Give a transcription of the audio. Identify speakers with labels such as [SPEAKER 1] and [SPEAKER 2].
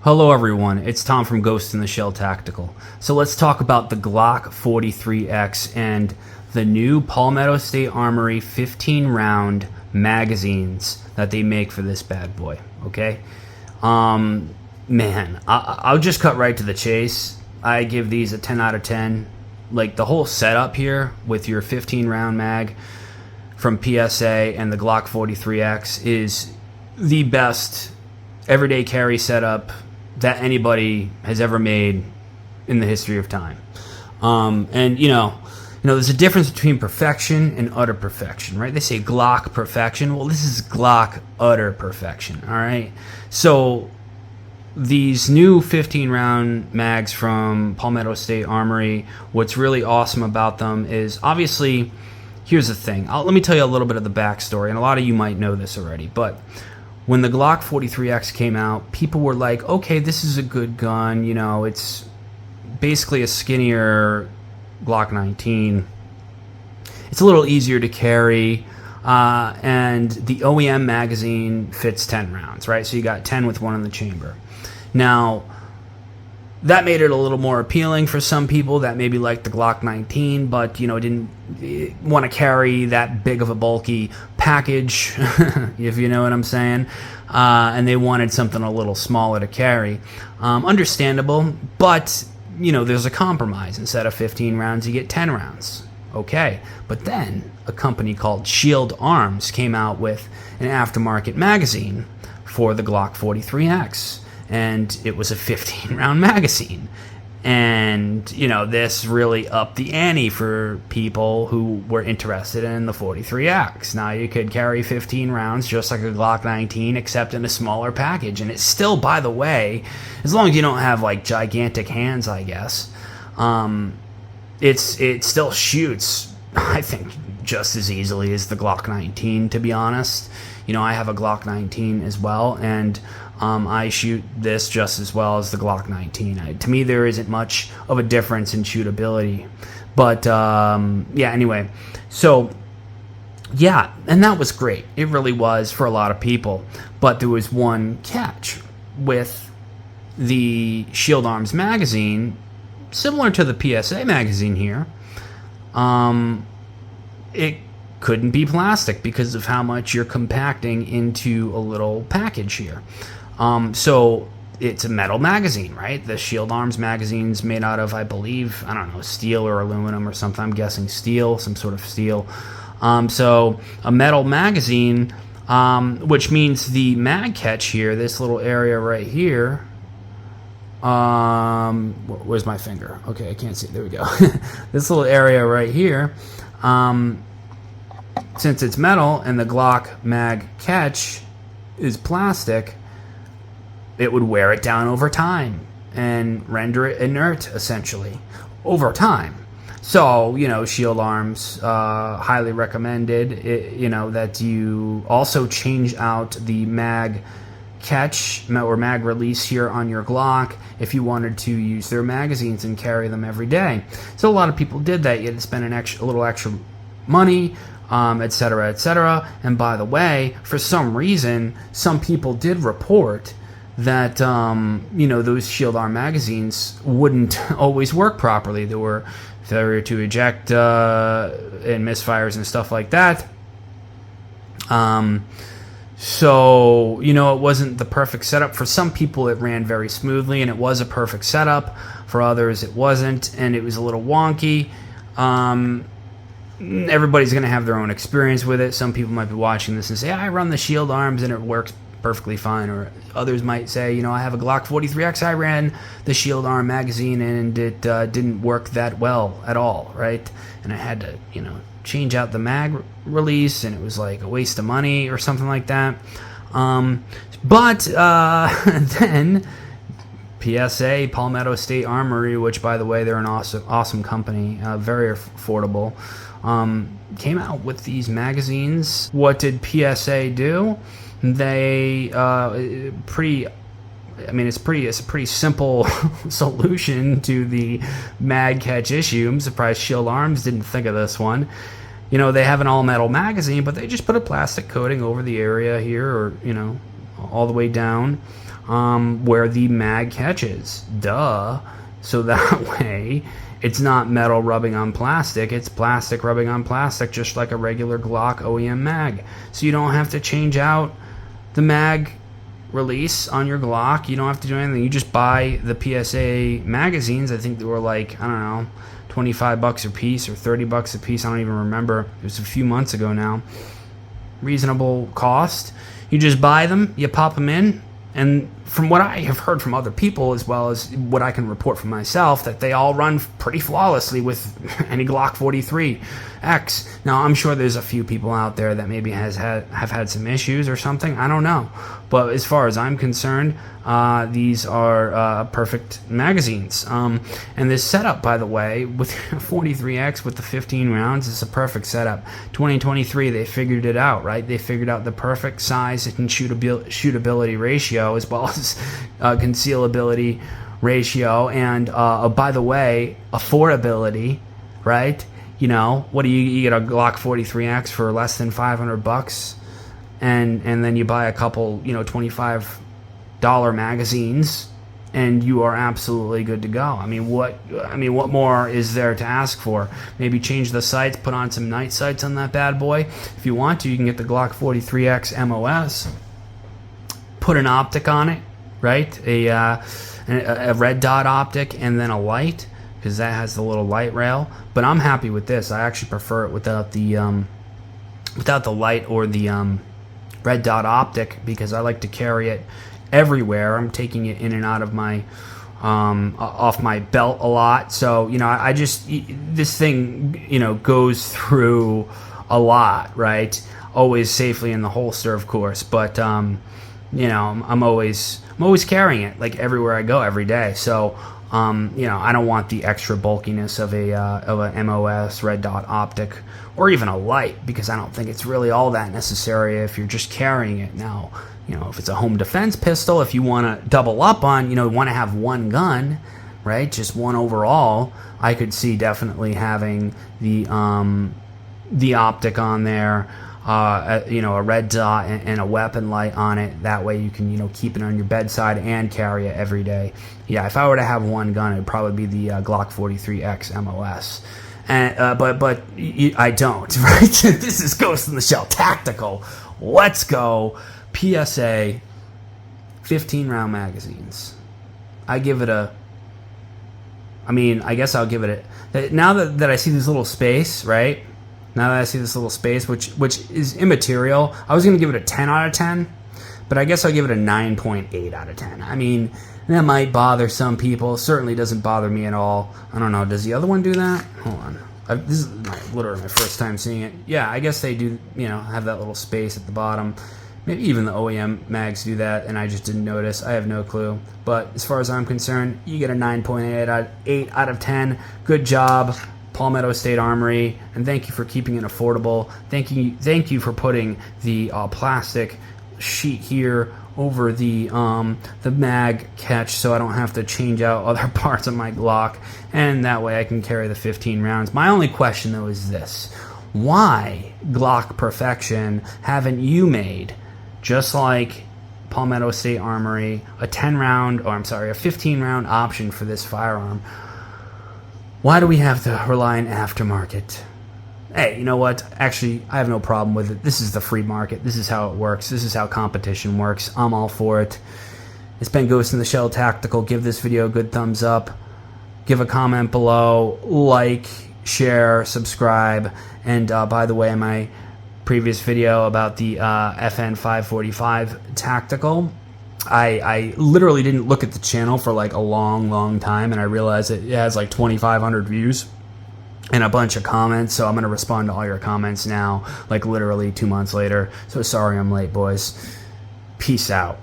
[SPEAKER 1] Hello everyone, it's Tom from Ghost in the Shell Tactical. So let's talk about the Glock 43X and the new Palmetto State Armory 15 round magazines that they make for this bad boy, okay? Man, I'll just cut right to the chase. I give these a 10 out of 10. Like the whole setup here with your 15 round mag from PSA and the Glock 43X is the best everyday carry setup that anybody has ever made in the history of time. And you know, there's a difference between perfection and utter perfection, right? They say Glock perfection. Well, this is Glock utter perfection, all right? So these new 15 round mags from Palmetto State Armory, what's really awesome about them is obviously, here's the thing. Let me tell you a little bit of the backstory, and a lot of you might know this already, but when the Glock 43X came out, people were like, okay, this is a good gun. You know, it's basically a skinnier Glock 19. It's a little easier to carry. And the OEM magazine fits 10 rounds, right? So you got 10 with one in the chamber. Now, that made it a little more appealing for some people that maybe liked the Glock 19, but, didn't want to carry that big of a bulky package, if you know what I'm saying. And they wanted something a little smaller to carry. Understandable, but, there's a compromise. Instead of 15 rounds, you get 10 rounds. Okay, but then a company called Shield Arms came out with an aftermarket magazine for the Glock 43X. And it was a 15 round magazine. And, this really upped the ante for people who were interested in the 43X. Now you could carry 15 rounds just like a Glock 19, except in a smaller package. And it's still, by the way, as long as you don't have like gigantic hands, I guess, it still shoots, I think, just as easily as the Glock 19, to be honest. I have a Glock 19 as well, and I shoot this just as well as the Glock 19. To me, there isn't much of a difference in shootability. But, yeah, anyway. So, yeah, and that was great. It really was for a lot of people. But there was one catch with the Shield Arms magazine, similar to the PSA magazine here. It couldn't be plastic because of how much you're compacting into a little package here. So it's a metal magazine, right? The Shield Arms magazine's made out of, I believe, I don't know, steel or aluminum or something. I'm guessing steel, some sort of steel. So a metal magazine, which means the mag catch here, this little area right here, where's my finger? Okay, I can't see it. There we go. This little area right here, since it's metal and the Glock mag catch is plastic, it would wear it down over time and render it inert, essentially, over time. So, Shield Arms highly recommended, that you also change out the mag catch or mag release here on your Glock if you wanted to use their magazines and carry them every day. So a lot of people did that. You had to spend a little extra money, etc., etc. And by the way, for some reason, some people did report that, those Shield Arm magazines wouldn't always work properly. There were failure to eject and misfires and stuff like that. So, it wasn't the perfect setup. For some people, it ran very smoothly, and it was a perfect setup. For others, it wasn't, and it was a little wonky. Everybody's going to have their own experience with it. Some people might be watching this and say, I run the Shield Arms, and it works perfectly fine. Or others might say, I have a Glock 43X, I ran the Shield Arm magazine, and it didn't work that well at all, right? And I had to, change out the mag release, and it was like a waste of money or something like that. But then PSA, Palmetto State Armory, which, by the way, they're an awesome company, very affordable, came out with these magazines. What did PSA do? They it's a pretty simple solution to the mag catch issue. I'm surprised Shield Arms didn't think of this one. They have an all-metal magazine, but they just put a plastic coating over the area here, or, all the way down. where the mag catches. Duh. So that way, it's not metal rubbing on plastic, it's plastic rubbing on plastic, just like a regular Glock OEM mag. So you don't have to change out the mag release on your Glock. You don't have to do anything. You just buy the PSA magazines. I think they were like, I don't know, $25 a piece or $30 a piece. I don't even remember. It was a few months ago now. Reasonable cost. You just buy them, you pop them in, and from what I have heard from other people, as well as what I can report from myself, that they all run pretty flawlessly with any Glock 43X. Now, I'm sure there's a few people out there that maybe have had some issues or something. I don't know. But as far as I'm concerned, these are perfect magazines. And this setup, by the way, with 43X with the 15 rounds, is a perfect setup. 2023, they figured it out, right? They figured out the perfect size and shootability ratio, as well as concealability ratio, and by the way, affordability, right? You know, what do you get a Glock 43X for less than $500, and then you buy a couple, you know, $25 magazines, and you are absolutely good to go. I mean, what more is there to ask for? Maybe change the sights, put on some night sights on that bad boy. If you want to, you can get the Glock 43X MOS, put an optic on it, right? A red dot optic, and then a light, because that has the little light rail. But I'm happy with this. I actually prefer it without the light or the red dot optic, because I like to carry it everywhere. I'm taking it in and out of my off my belt a lot. So, you know, I just, this thing, you know, goes through a lot, right? Always safely in the holster, of course, but you know, I'm always carrying it, like, everywhere I go every day. So you know, I don't want the extra bulkiness of a MOS red dot optic, or even a light, because I don't think it's really all that necessary if you're just carrying it. Now, you know, if it's a home defense pistol, if you want to double up on, you know, want to have one gun, right, just one overall, I could see definitely having the optic on there, you know, a red dot and a weapon light on it. That way you can, you know, keep it on your bedside and carry it every day. Yeah, if I were to have one gun, it would probably be the Glock 43X MOS. And but I don't, right? This is Ghost in the Shell Tactical. Let's go. PSA 15-round magazines. I give it a, I mean, I guess I'll give it a, now that I see this little space, right? Now that I see this little space, which is immaterial, I was going to give it a 10 out of 10, but I guess I'll give it a 9.8 out of 10. I mean, that might bother some people. Certainly doesn't bother me at all. I don't know. Does the other one do that? Hold on. This is literally my first time seeing it. Yeah, I guess they do, you know, have that little space at the bottom. Maybe even the OEM mags do that, and I just didn't notice. I have no clue. But as far as I'm concerned, you get a 9.8 out of 10. Good job, Palmetto State Armory, and thank you for keeping it affordable. Thank you for putting the plastic sheet here over the mag catch, so I don't have to change out other parts of my Glock, and that way I can carry the 15 rounds. My only question, though, is this: why, Glock Perfection, haven't you made, just like Palmetto State Armory, a 15-round option for this firearm? Why do we have to rely on aftermarket? Hey, you know what? Actually, I have no problem with it. This is the free market. This is how it works. This is how competition works. I'm all for it. It's been Ghost in the Shell Tactical. Give this video a good thumbs up. Give a comment below. Like, share, subscribe. And by the way, my previous video about the FN 545 Tactical, I literally didn't look at the channel for like a long time, and I realized it has like 2,500 views and a bunch of comments, so I'm going to respond to all your comments now, like literally 2 months later. So sorry I'm late, boys. Peace out.